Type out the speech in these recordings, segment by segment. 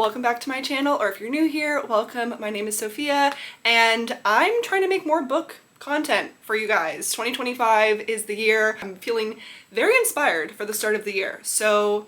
welcome back to my channel, or if you're new here, welcome. My name is Sophia, and I'm trying to make more book content for you guys. 2025 is the year. I'm feeling very inspired for the start of the year, so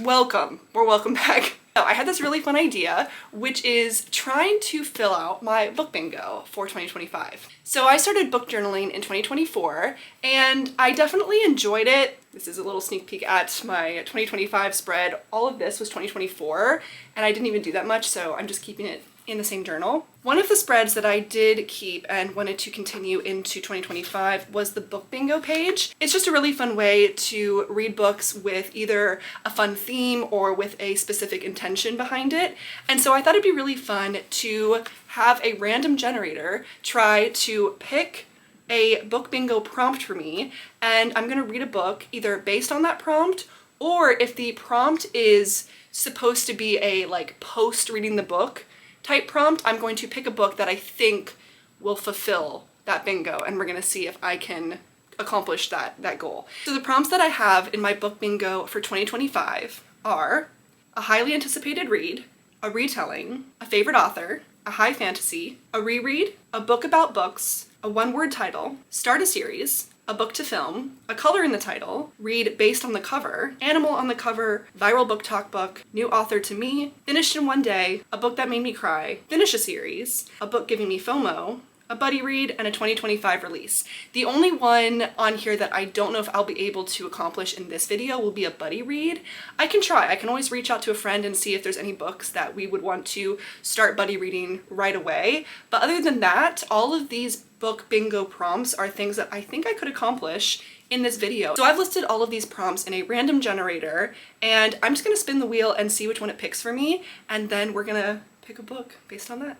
welcome, or welcome back. I had this really fun idea, which is trying to fill out my book bingo for 2025. So I started book journaling in 2024, and I definitely enjoyed it. This is a little sneak peek at my 2025 spread. All of this was 2024, and I didn't even do that much, so I'm just keeping it in the same journal. One of the spreads that I did keep and wanted to continue into 2025 was the book bingo page. It's just a really fun way to read books with either a fun theme or with a specific intention behind it. And so I thought it'd be really fun to have a random generator try to pick a book bingo prompt for me, and I'm gonna read a book either based on that prompt, or if the prompt is supposed to be a like post reading the book type prompt, I'm going to pick a book that I think will fulfill that bingo, and we're gonna see if I can accomplish that goal. So the prompts that I have in my book bingo for 2025 are a highly anticipated read, a retelling, a favorite author, a high fantasy, a reread, a book about books, a one-word title, start a series, a book to film, a color in the title, read based on the cover, animal on the cover, viral book talk book, new author to me, finished in one day, a book that made me cry, finish a series, a book giving me FOMO, a buddy read, and a 2025 release. The only one on here that I don't know if I'll be able to accomplish in this video will be a buddy read. I can try. I can always reach out to a friend and see if there's any books that we would want to start buddy reading right away. But other than that, all of these book bingo prompts are things that I think I could accomplish in this video. So I've listed all of these prompts in a random generator, and I'm just gonna spin the wheel and see which one it picks for me, and then we're gonna pick a book based on that.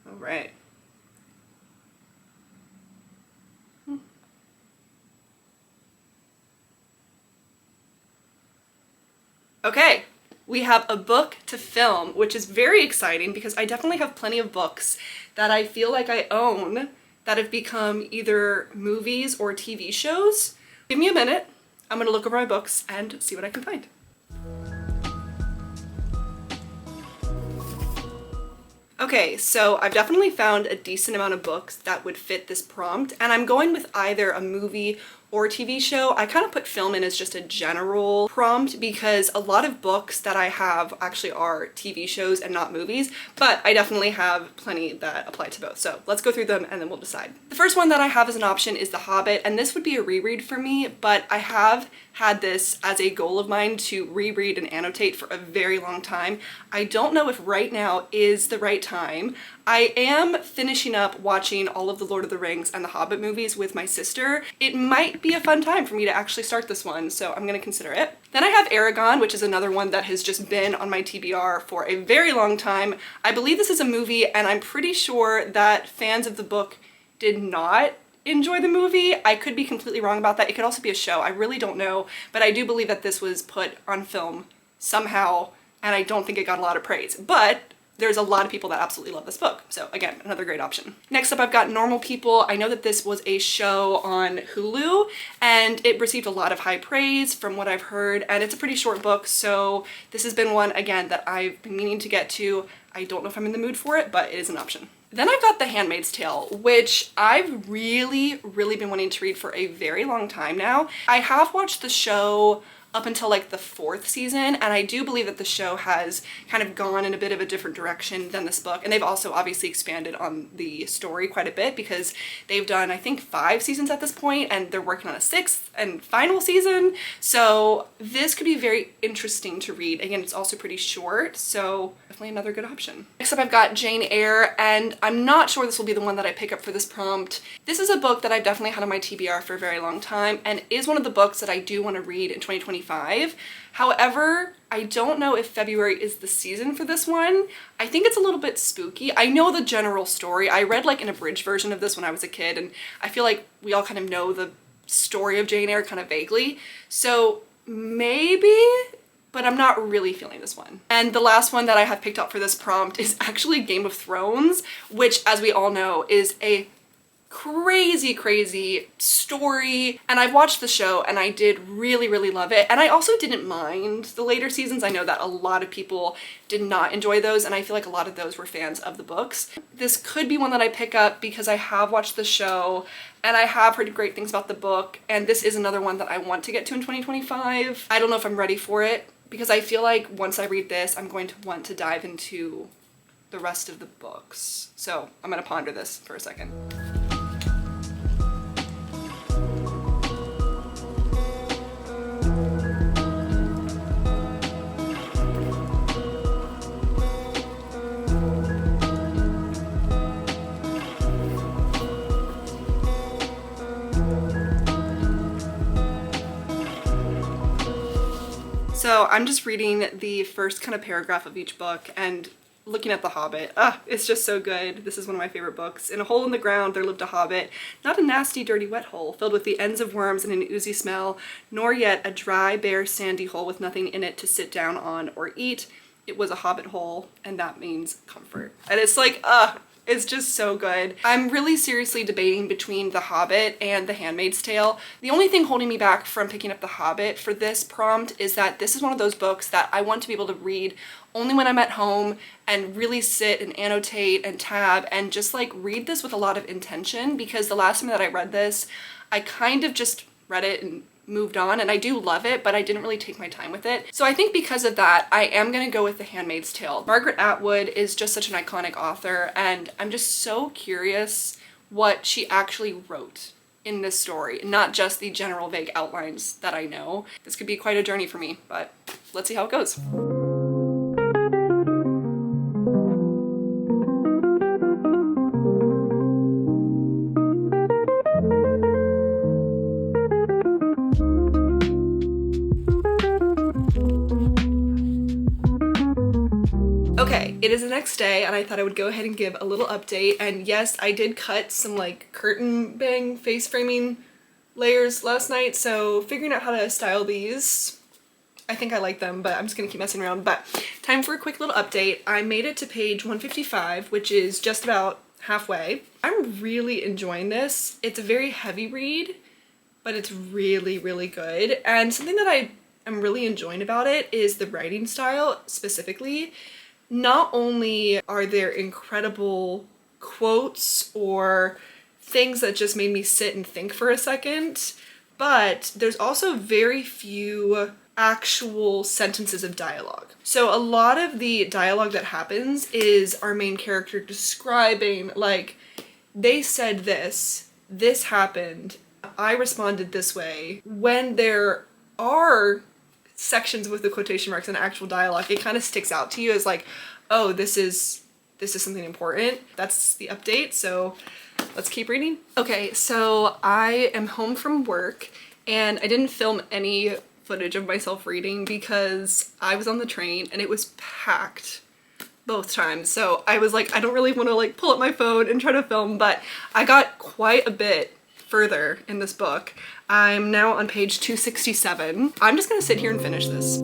All right. Okay, we have a book to film, which is very exciting because I definitely have plenty of books that I feel like I own that have become either movies or TV shows. Give me a minute. I'm gonna look over my books and see what I can find. Okay, so I've definitely found a decent amount of books that would fit this prompt, and I'm going with either a movie or TV show. I kind of put film in as just a general prompt because a lot of books that I have actually are TV shows and not movies, but I definitely have plenty that apply to both. So let's go through them and then we'll decide. The first one that I have as an option is The Hobbit, and this would be a reread for me, but I have had this as a goal of mine to reread and annotate for a very long time. I don't know if right now is the right time. I am finishing up watching all of the Lord of the Rings and the Hobbit movies with my sister. It might be a fun time for me to actually start this one, so I'm gonna consider it. Then I have Eragon, which is another one that has just been on my TBR for a very long time. I believe this is a movie, and I'm pretty sure that fans of the book did not enjoy the movie. I could be completely wrong about that. It could also be a show. I really don't know, but I do believe that this was put on film somehow, and I don't think it got a lot of praise. But there's a lot of people that absolutely love this book. So again, another great option. Next up, I've got Normal People. I know that this was a show on Hulu, and it received a lot of high praise from what I've heard, and it's a pretty short book, so this has been one, again, that I've been meaning to get to. I don't know if I'm in the mood for it, but it is an option. Then I've got The Handmaid's Tale, which I've really been wanting to read for a very long time now. I have watched the show up until like the 4th season, and I do believe that the show has kind of gone in a bit of a different direction than this book, and they've also obviously expanded on the story quite a bit because they've done, I think, 5 seasons at this point, and they're working on a 6th and final season, so this could be very interesting to read. Again, it's also pretty short, so definitely another good option. Next up, I've got Jane Eyre, and I'm not sure this will be the one that I pick up for this prompt. This is a book that I've definitely had on my TBR for a very long time, and is one of the books that I do want to read in 2025. However, I don't know if February is the season for this one. I think it's a little bit spooky. I know the general story. I read like an abridged version of this when I was a kid, and I feel like we all kind of know the story of Jane Eyre kind of vaguely. So maybe, but I'm not really feeling this one. And the last one that I have picked up for this prompt is actually Game of Thrones, which, as we all know, is a crazy story, and I've watched the show and I did really love it, and I also didn't mind the later seasons. I know that a lot of people did not enjoy those, and I feel like a lot of those were fans of the books. This could be one that I pick up because I have watched the show and I have heard great things about the book, and this is another one that I want to get to in 2025. I don't know if I'm ready for it because I feel like once I read this, I'm going to want to dive into the rest of the books. So I'm gonna ponder this for a second. So I'm just reading the first kind of paragraph of each book and looking at The Hobbit. It's just so good. This is one of my favorite books. In a hole in the ground there lived a hobbit, not a nasty, dirty, wet hole, filled with the ends of worms and an oozy smell, nor yet a dry, bare, sandy hole with nothing in it to sit down on or eat. It was a hobbit hole, and that means comfort. And it's like, it's just so good. I'm really seriously debating between The Hobbit and The Handmaid's Tale. The only thing holding me back from picking up The Hobbit for this prompt is that this is one of those books that I want to be able to read only when I'm at home and really sit and annotate and tab and just like read this with a lot of intention, because the last time that I read this, I kind of just read it and moved on, and I do love it, but I didn't really take my time with it. So I think because of that, I am gonna go with The Handmaid's Tale. Margaret Atwood is just such an iconic author, and I'm just so curious what she actually wrote in this story, not just the general vague outlines that I know. This could be quite a journey for me, but let's see how it goes. Okay, it is the next day and I thought I would go ahead and give a little update, and yes, I did cut some like curtain bang face framing layers last night, so figuring out how to style these. I think I like them, but I'm just gonna keep messing around. But time for a quick little update. I made it to page 155, which is just about halfway. I'm really enjoying this. It's a very heavy read, but it's really good. And something that I am really enjoying about it is the writing style specifically. Not only are there incredible quotes or things that just made me sit and think for a second, but there's also very few actual sentences of dialogue. So a lot of the dialogue that happens is our main character describing, like, they said this happened, I responded this way. When there are sections with the quotation marks and actual dialogue, it kind of sticks out to you as like, oh, this is something important. That's the update, so let's keep reading. Okay, so I am home from work and I didn't film any footage of myself reading because I was on the train and it was packed both times. So I was like, I don't really want to like pull up my phone and try to film, but I got quite a bit further in this book. I'm now on page 267. I'm just gonna sit here and finish this.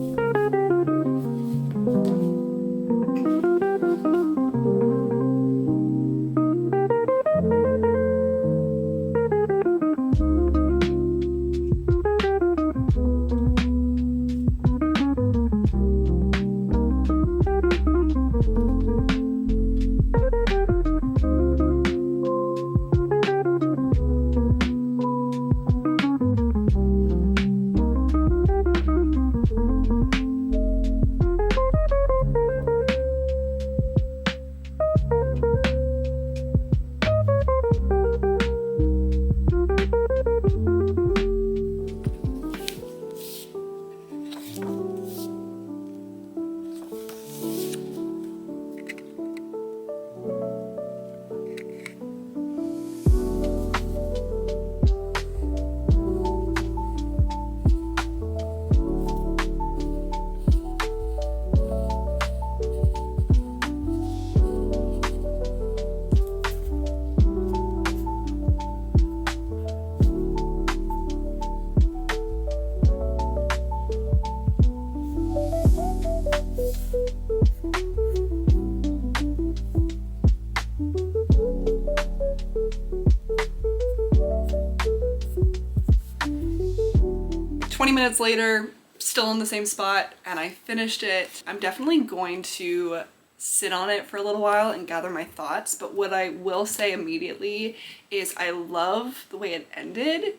minutes later, still in the same spot, and I finished it. I'm definitely going to sit on it for a little while and gather my thoughts, but what I will say immediately is I love the way it ended.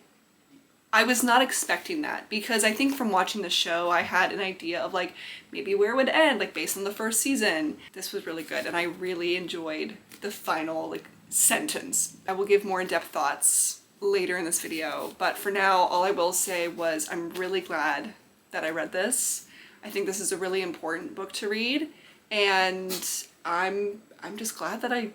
I was not expecting that, because I think from watching the show I had an idea of like maybe where it would end, like based on the first season. This was really good and I really enjoyed the final like sentence. I will give more in-depth thoughts later in this video, but for now all I will say was I'm really glad that I read this. I think this is a really important book to read, and I'm just glad that I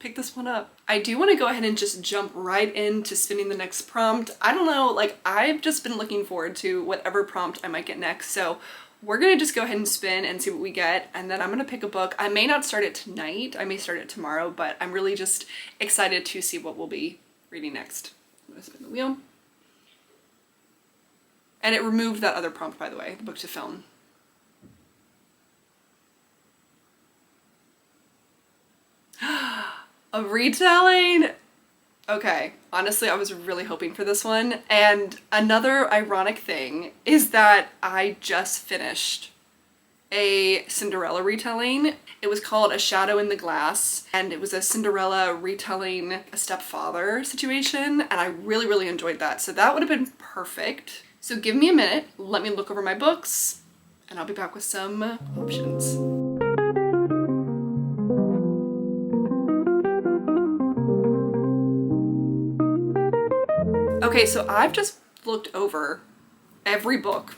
picked this one up. I do want to go ahead and just jump right into spinning the next prompt. I don't know, like I've just been looking forward to whatever prompt I might get next, so we're gonna just go ahead and spin and see what we get, and then I'm gonna pick a book. I may not start it tonight, I may start it tomorrow, but I'm really just excited to see what we'll be reading next. I'm gonna spin the wheel. And it removed that other prompt, by the way, the book to film. A retelling? Okay, honestly, I was really hoping for this one. And another ironic thing is that I just finished a Cinderella retelling. It was called A Shadow in the Glass, and it was a Cinderella retelling a stepfather situation, and I really, really enjoyed that. So that would have been perfect. So give me a minute, let me look over my books, and I'll be back with some options. Okay, so I've just looked over every book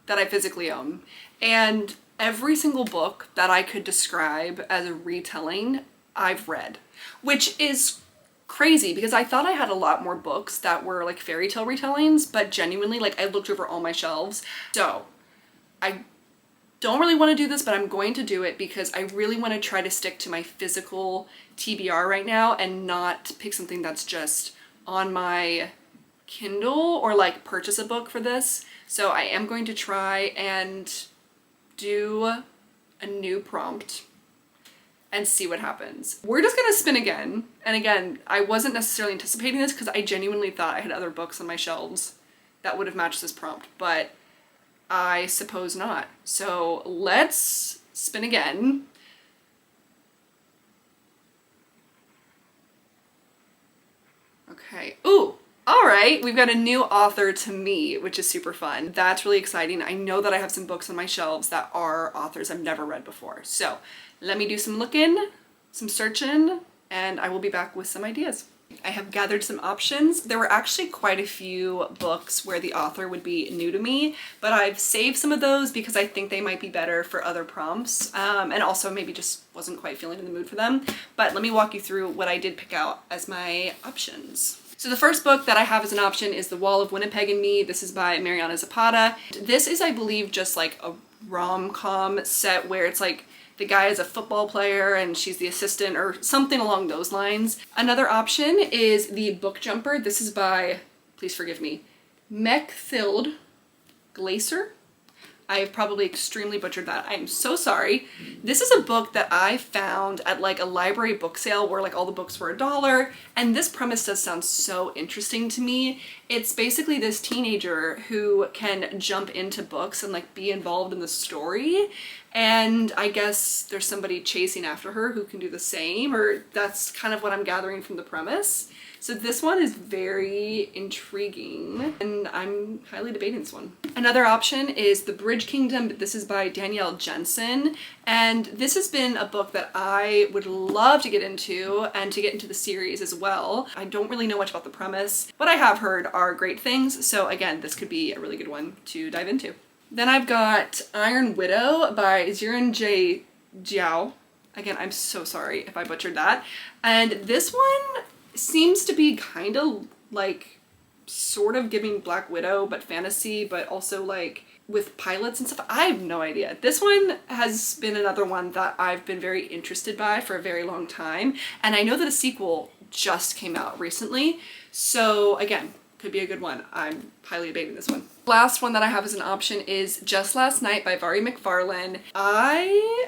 that I physically own, and every single book that I could describe as a retelling, I've read, which is crazy because I thought I had a lot more books that were like fairy tale retellings, but genuinely, like I looked over all my shelves. So I don't really want to do this, but I'm going to do it because I really want to try to stick to my physical TBR right now and not pick something that's just on my Kindle or like purchase a book for this. So I am going to try and do a new prompt and see what happens. We're just gonna spin again. And again, I wasn't necessarily anticipating this because I genuinely thought I had other books on my shelves that would have matched this prompt, but I suppose not. So let's spin again. Okay, ooh, all right, we've got a new author to me, which is super fun. That's really exciting. I know that I have some books on my shelves that are authors I've never read before. So let me do some looking, some searching, and I will be back with some ideas. I have gathered some options. There were actually quite a few books where the author would be new to me, but I've saved some of those because I think they might be better for other prompts, and also maybe just wasn't quite feeling in the mood for them. But let me walk you through what I did pick out as my options. So the first book that I have as an option is The Wall of Winnipeg and Me. This is by Mariana Zapata. This is, I believe, just like a rom-com set where it's like the guy is a football player and she's the assistant or something along those lines. Another option is The Book Jumper. This is by, please forgive me, Mechthild Glaser. I have probably extremely butchered that. I am so sorry. This is a book that I found at like a library book sale where like all the books were $1, and this premise does sound so interesting to me. It's basically this teenager who can jump into books and like be involved in the story, and I guess there's somebody chasing after her who can do the same, or that's kind of what I'm gathering from the premise. So this one is very intriguing, and I'm highly debating this one. Another option is The Bridge Kingdom. This is by Danielle Jensen, and this has been a book that I would love to get into and to get into the series as well. I don't really know much about the premise, but I have heard are great things, so again, this could be a really good one to dive into. Then I've got Iron Widow by Xiran J. Jiao. Again, I'm so sorry if I butchered that. And this one seems to be kind of like sort of giving Black Widow, but fantasy, but also like with pilots and stuff. I have no idea. This one has been another one that I've been very interested by for a very long time. And I know that a sequel just came out recently. So again, could be a good one. I'm highly debating this one. Last one that I have as an option is Just Last Night by Vari McFarlane. I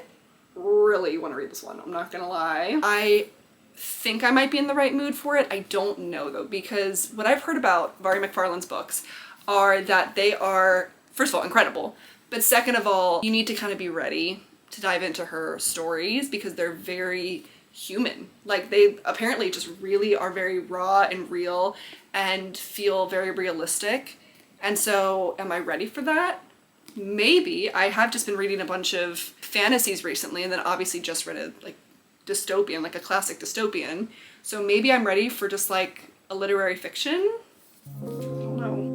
really want to read this one, I'm not gonna lie. I think I might be in the right mood for it. I don't know though, because what I've heard about Vari McFarlane's books are that they are, first of all, incredible, but second of all, you need to kind of be ready to dive into her stories because they're very human. Like, they apparently just really are very raw and real and feel very realistic. And so, am I ready for that? Maybe. I have just been reading a bunch of fantasies recently, and then obviously just read a like dystopian, like a classic dystopian. So maybe I'm ready for just like a literary fiction. I don't know.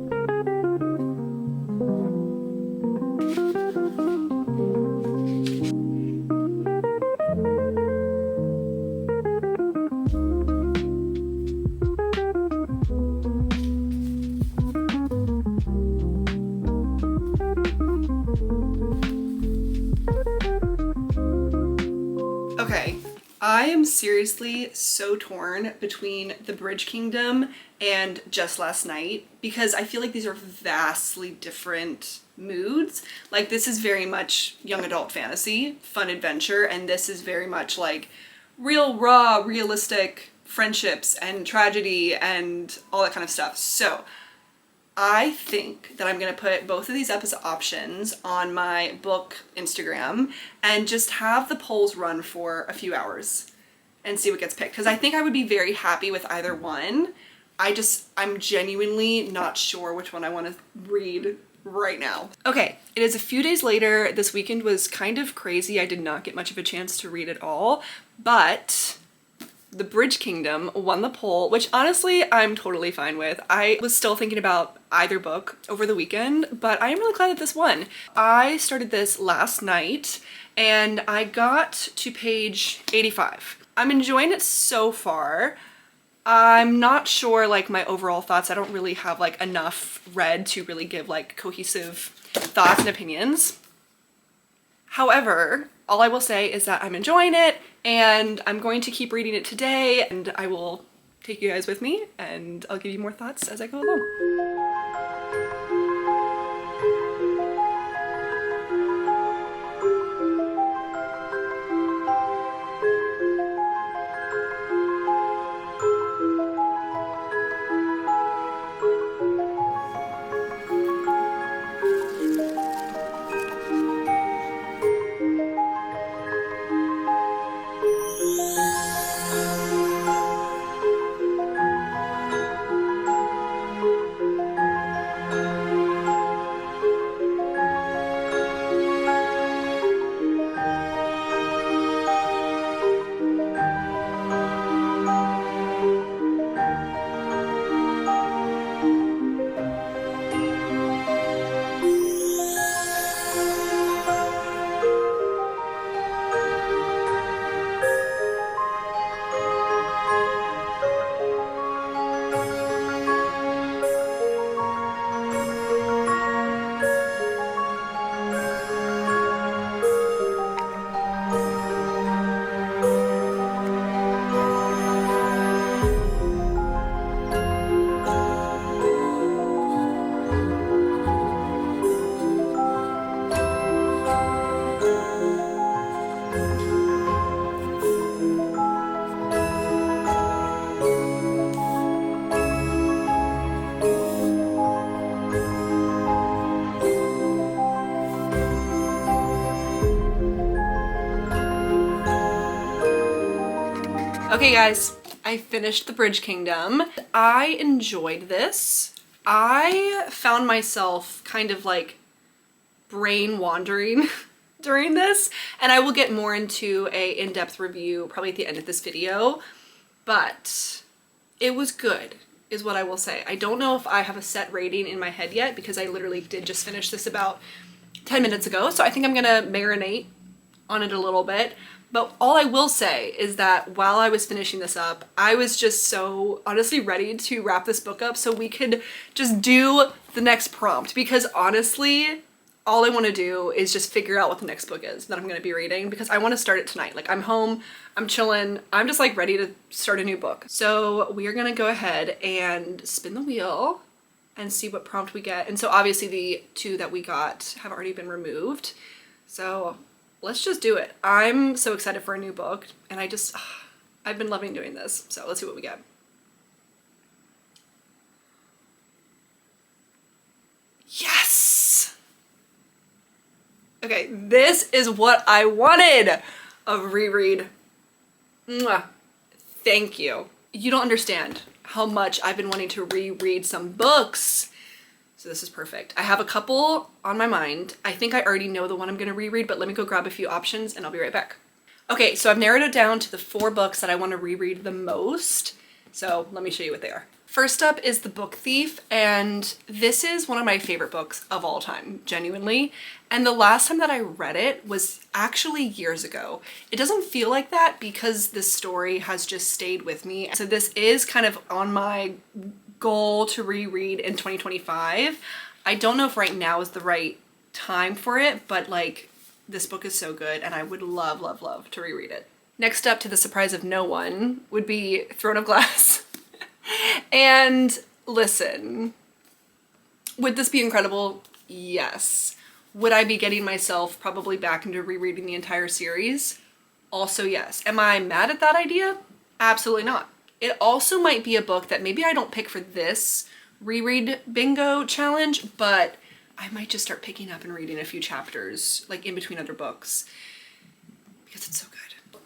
Okay, I am seriously so torn between The Bridge Kingdom and Just Last Night because I feel like these are vastly different moods. Like, this is very much young adult fantasy, fun adventure, and this is very much like real, raw, realistic friendships and tragedy and all that kind of stuff. So I think that I'm gonna put both of these up as options on my book Instagram and just have the polls run for a few hours and see what gets picked. Because I think I would be very happy with either one. I'm genuinely not sure which one I want to read right now. Okay, it is a few days later. This weekend was kind of crazy. I did not get much of a chance to read it all, but The Bridge Kingdom won the poll, which honestly I'm totally fine with. I was still thinking about either book over the weekend, but I am really glad that this won. I started this last night and I got to page 85. I'm enjoying it so far. I'm not sure like my overall thoughts. I don't really have like enough read to really give like cohesive thoughts and opinions. However, all I will say is that I'm enjoying it and I'm going to keep reading it today, and I will take you guys with me and I'll give you more thoughts as I go along. Okay guys, I finished The Bridge Kingdom. I enjoyed this. I found myself kind of like brain wandering during this, and I will get more into a in-depth review probably at the end of this video, but it was good is what I will say. I don't know if I have a set rating in my head yet because I literally did just finish this about 10 minutes ago, so I think I'm gonna marinate on it a little bit. But all I will say is that while I was finishing this up, I was just so honestly ready to wrap this book up so we could just do the next prompt, because honestly, all I want to do is just figure out what the next book is that I'm going to be reading, because I want to start it tonight. Like, I'm home, I'm chilling, I'm just like ready to start a new book. So we are going to go ahead and spin the wheel and see what prompt we get. And so obviously the two that we got have already been removed. So let's just do it. I'm so excited for a new book, and I've been loving doing this. So let's see what we get. Okay, this is what I wanted. A reread. Mwah. Thank you. You don't understand how much I've been wanting to reread some books. So this is perfect. I have a couple on my mind. I think I already know the one I'm gonna reread, but let me go grab a few options and I'll be right back. Okay, so I've narrowed it down to the 4 books that I want to reread the most. So let me show you what they are. First up is The Book Thief, and this is one of my favorite books of all time, genuinely. And the last time that I read it was actually years ago. It doesn't feel like that because this story has just stayed with me. So this is kind of on my goal to reread in 2025. I don't know if right now is the right time for it, but like, this book is so good and I would love, love, love to reread it. Next up, to the surprise of no one, would be Throne of Glass. And listen, would this be incredible? Yes. Would I be getting myself probably back into rereading the entire series? Also yes. Am I mad at that idea? Absolutely not. It also might be a book that maybe I don't pick for this reread bingo challenge, but I might just start picking up and reading a few chapters like in between other books because it's so good.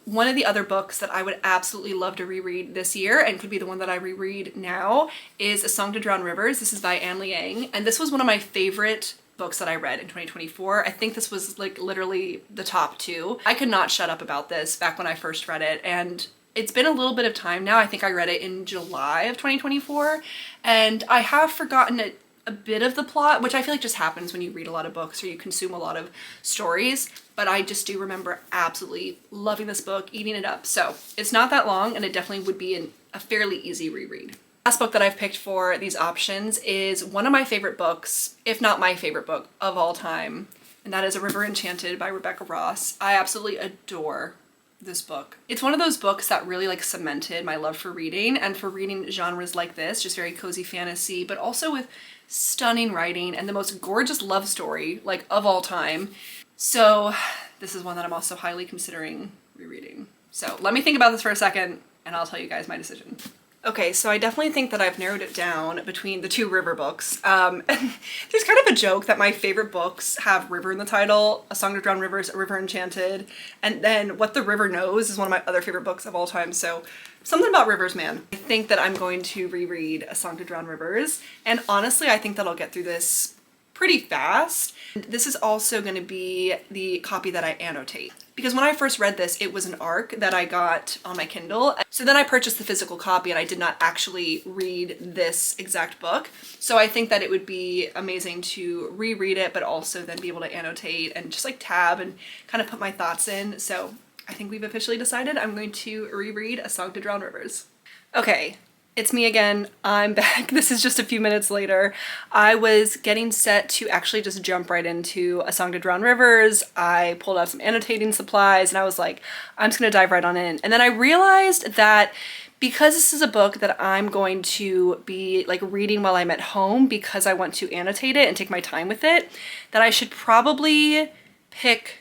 One of the other books that I would absolutely love to reread this year and could be the one that I reread now is A Song to Drown Rivers. This is by Anne Liang, and this was one of my favorite books that I read in 2024. I think this was like literally the top 2. I could not shut up about this back when I first read it, and it's been a little bit of time now. I think I read it in July of 2024, and I have forgotten it a bit of the plot, which I feel like just happens when you read a lot of books or you consume a lot of stories, but I just do remember absolutely loving this book, eating it up. So it's not that long and it definitely would be a fairly easy reread. Last book that I've picked for these options is one of my favorite books, if not my favorite book of all time, and that is A River Enchanted by Rebecca Ross. I absolutely adore this book. It's one of those books that really like cemented my love for reading and for reading genres like this, just very cozy fantasy, but also with stunning writing and the most gorgeous love story like of all time. So this is one that I'm also highly considering rereading. So let me think about this for a second and I'll tell you guys my decision. Okay, so I definitely think that I've narrowed it down between the 2 river books. And there's kind of a joke that my favorite books have river in the title. A Song to Drown Rivers, A River Enchanted, and then What the River Knows is one of my other favorite books of all time. So something about rivers, man. I think that I'm going to reread A Song to Drown Rivers, and honestly I think that I'll get through this pretty fast. This is also going to be the copy that I annotate, because when I first read this, it was an ARC that I got on my Kindle. So then I purchased the physical copy and I did not actually read this exact book. So I think that it would be amazing to reread it, but also then be able to annotate and just like tab and kind of put my thoughts in. So I think we've officially decided I'm going to reread A Song to Drown Rivers. Okay. It's me again. I'm back. This is just a few minutes later. I was getting set to actually just jump right into A Song to Drown Rivers. I pulled out some annotating supplies and I was like, I'm just gonna dive right on in. And then I realized that because this is a book that I'm going to be like reading while I'm at home because I want to annotate it and take my time with it, that I should probably pick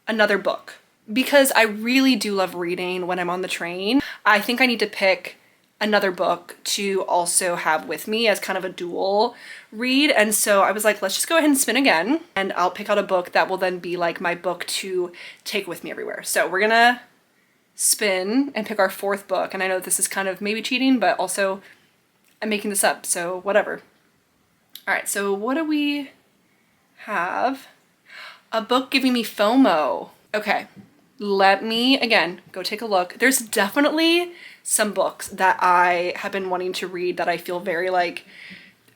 another book because I really do love reading when I'm on the train. I think I need to pick another book to also have with me as kind of a dual read. And so I was like, let's just go ahead and spin again and I'll pick out a book that will then be like my book to take with me everywhere. So we're gonna spin and pick our 4th book. And I know this is kind of maybe cheating, but also I'm making this up, so whatever. All right, so what do we have? A book giving me FOMO. Okay, let me, again, go take a look. There's definitely some books that I have been wanting to read that I feel very like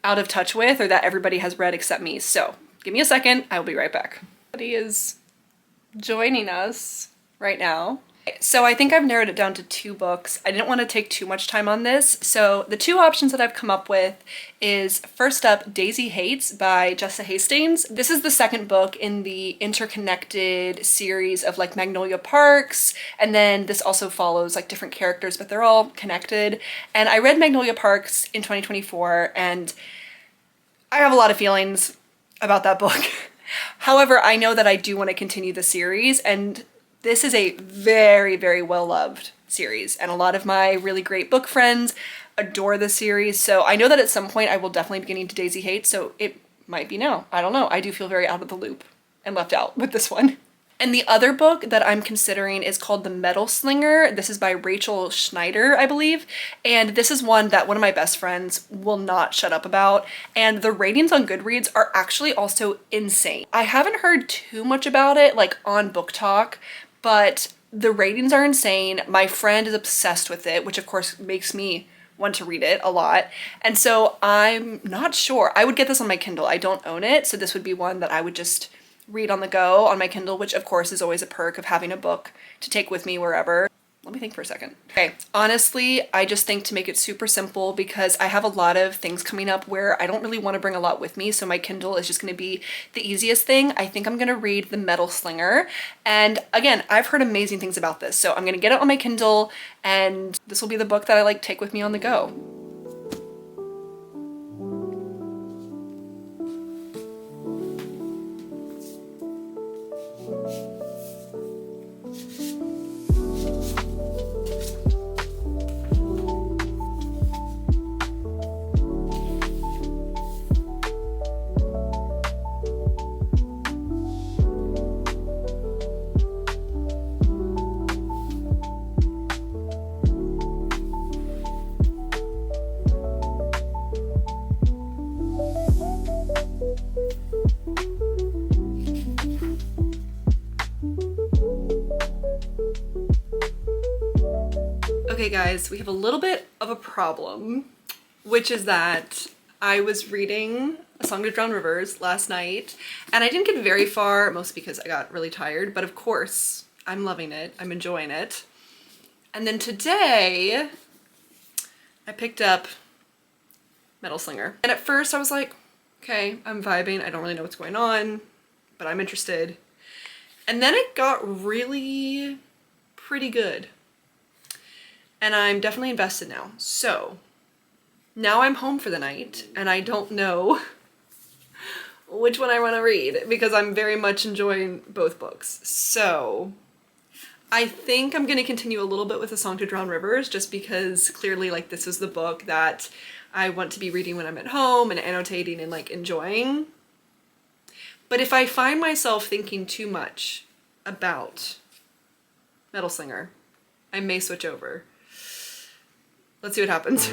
out of touch with or that everybody has read except me. So give me a second, I will be right back. Somebody is joining us right now. So I think I've narrowed it down to 2 books. I didn't want to take too much time on this. So the 2 options that I've come up with is first up, Daisy Hates by Jessa Hastings. This is the 2nd book in the interconnected series of like Magnolia Parks. And then this also follows like different characters, but they're all connected. And I read Magnolia Parks in 2024 and I have a lot of feelings about that book. However, I know that I do want to continue the series, and this is a very, very well-loved series, and a lot of my really great book friends adore the series, so I know that at some point I will definitely be getting to Daisy Hates, so it might be now. I don't know. I do feel very out of the loop and left out with this one. And the other book that I'm considering is called The Metal Slinger. This is by Rachel Schneider, I believe. And this is one that one of my best friends will not shut up about. And the ratings on Goodreads are actually also insane. I haven't heard too much about it, like on Book Talk, but the ratings are insane. My friend is obsessed with it, which of course makes me want to read it a lot. And so I'm not sure. I would get this on my Kindle. I don't own it, so this would be one that I would just read on the go on my Kindle, which of course is always a perk of having a book to take with me wherever. Let me think for a second. Okay, honestly, I just think to make it super simple, because I have a lot of things coming up where I don't really want to bring a lot with me, so my Kindle is just going to be the easiest thing. I think I'm going to read The Metal Slinger, and again, I've heard amazing things about this, so I'm going to get it on my Kindle, and this will be the book that I like take with me on the go. Okay guys, we have a little bit of a problem, which is that I was reading A Song to Drown Rivers last night, and I didn't get very far, mostly because I got really tired, but of course, I'm loving it, I'm enjoying it. And then today, I picked up Metal Slinger. And at first I was like, okay, I'm vibing, I don't really know what's going on, but I'm interested. And then it got really pretty good. And I'm definitely invested now. So now I'm home for the night and I don't know which one I want to read, because I'm very much enjoying both books. So I think I'm going to continue a little bit with A Song to Drown Rivers, just because clearly like this is the book that I want to be reading when I'm at home and annotating and like enjoying. But if I find myself thinking too much about Metal Slinger, I may switch over. Let's see what happens.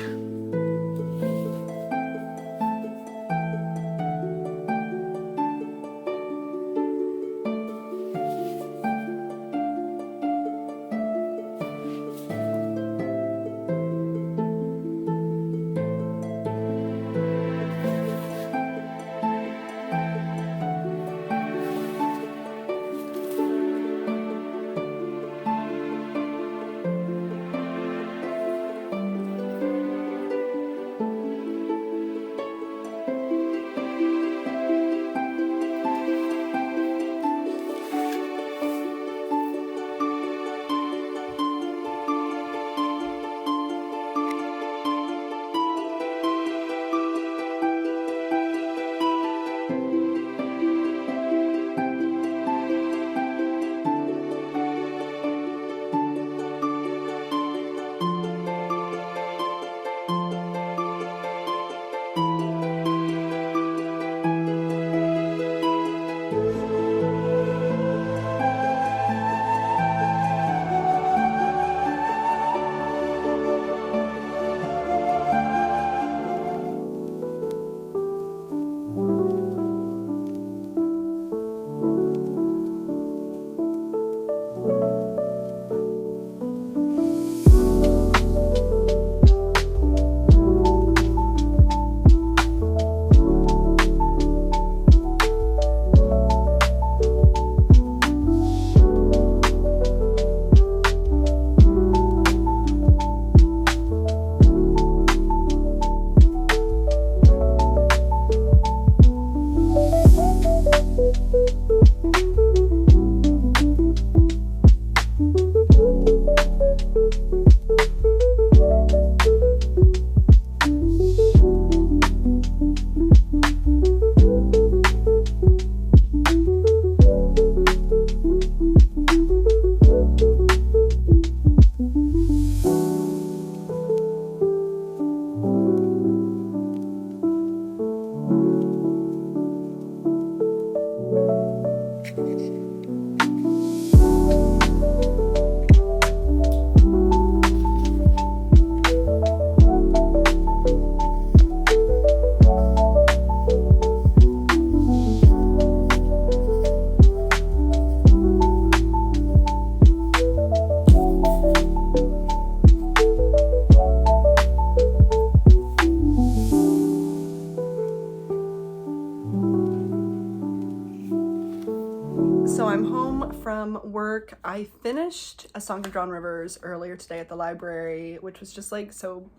work. I finished A Song of Drawn Rivers earlier today at the library, which was just like so,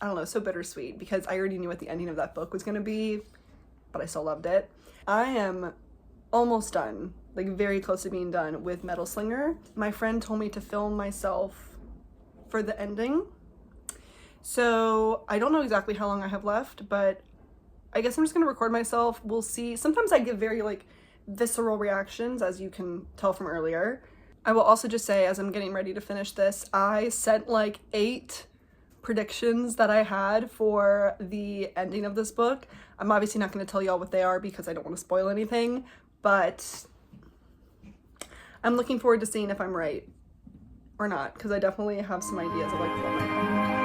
I don't know, so bittersweet because I already knew what the ending of that book was gonna be, but I still loved it. I am almost done, like very close to being done with Metal Slinger. My friend told me to film myself for the ending. So I don't know exactly how long I have left, but I guess I'm just gonna record myself. We'll see. Sometimes I give very like visceral reactions, as you can tell from earlier. I will also just say, as I'm getting ready to finish this, I sent like 8 predictions that I had for the ending of this book. I'm obviously not going to tell y'all what they are because I don't want to spoil anything, but I'm looking forward to seeing if I'm right or not, because I definitely have some ideas of like what might happen.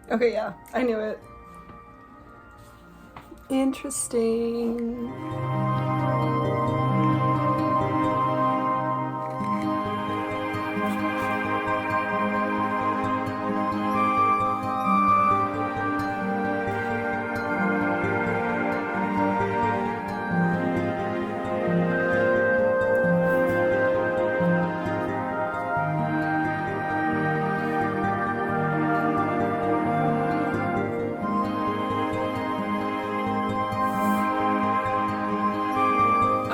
Okay, yeah, I knew it. Interesting.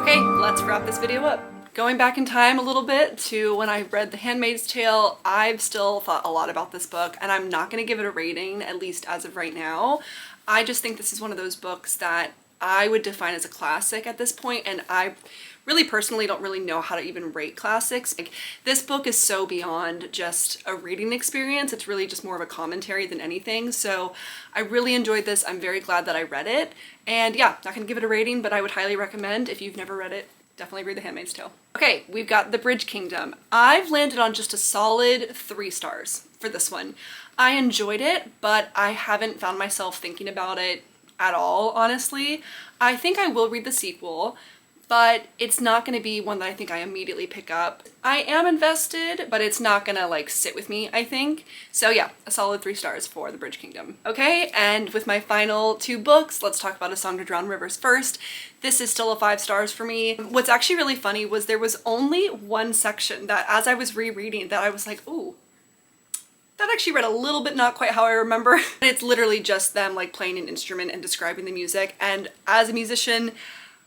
Okay, let's wrap this video up. Going back in time a little bit to when I read The Handmaid's Tale, I've still thought a lot about this book, and I'm not going to give it a rating, at least as of right now. I just think this is one of those books that I would define as a classic at this point, and I really personally don't really know how to even rate classics. Like, this book is so beyond just a reading experience. It's really just more of a commentary than anything. So I really enjoyed this. I'm very glad that I read it. And yeah, not gonna give it a rating, but I would highly recommend, if you've never read it, definitely read The Handmaid's Tale. Okay, we've got The Bridge Kingdom. I've landed on just a solid 3 stars for this one. I enjoyed it, but I haven't found myself thinking about it at all, honestly. I think I will read the sequel, but it's not going to be one that I think I immediately pick up. I am invested, but it's not going to like sit with me, I think. So yeah, a solid 3 stars for The Bridge Kingdom. Okay, and with my final 2 books, let's talk about A Song to Drown Rivers first. This is still a 5 stars for me. What's actually really funny was there was only one section that as I was rereading that I was like, ooh, that actually read a little bit not quite how I remember. It's literally just them like playing an instrument and describing the music, and as a musician,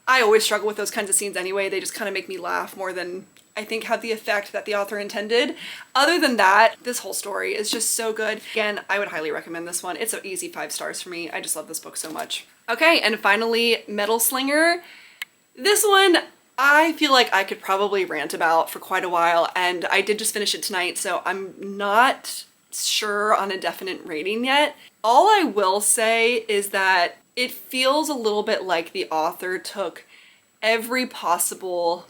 I always struggle with those kinds of scenes anyway. They just kind of make me laugh more than I think have the effect that the author intended. Other than that, this whole story is just so good. Again, I would highly recommend this one. It's an easy 5 stars for me. I just love this book so much. Okay, and finally, Metal Slinger. This one, I feel like I could probably rant about for quite a while, and I did just finish it tonight, so I'm not sure on a definite rating yet. All I will say is that it feels a little bit like the author took every possible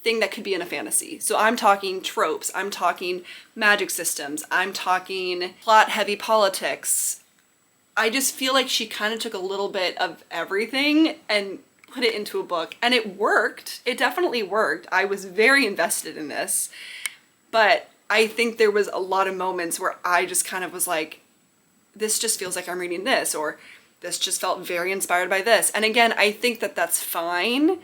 thing that could be in a fantasy. So I'm talking tropes, I'm talking magic systems, I'm talking plot-heavy politics. I just feel like she kind of took a little bit of everything and put it into a book, and it worked. It definitely worked. I was very invested in this, but I think there was a lot of moments where I just kind of was like, this just feels like I'm reading this, or this just felt very inspired by this. And again, I think that that's fine.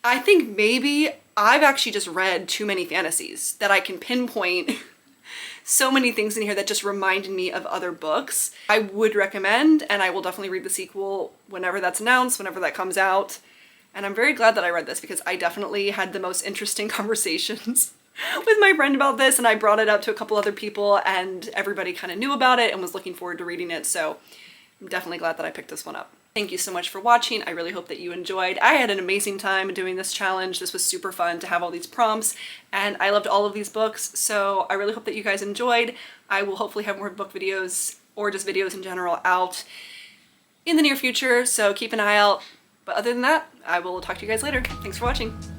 I think maybe I've actually just read too many fantasies that I can pinpoint so many things in here that just reminded me of other books. I would recommend, and I will definitely read the sequel whenever that's announced, whenever that comes out. And I'm very glad that I read this because I definitely had the most interesting conversations with my friend about this, and I brought it up to a couple other people and everybody kind of knew about it and was looking forward to reading it. So I'm definitely glad that I picked this one up. Thank you so much for watching. I really hope that you enjoyed. I had an amazing time doing this challenge. This was super fun to have all these prompts, and I loved all of these books, so I really hope that you guys enjoyed. I will hopefully have more book videos, or just videos in general, out in the near future, so keep an eye out. But other than that, I will talk to you guys later. Thanks for watching.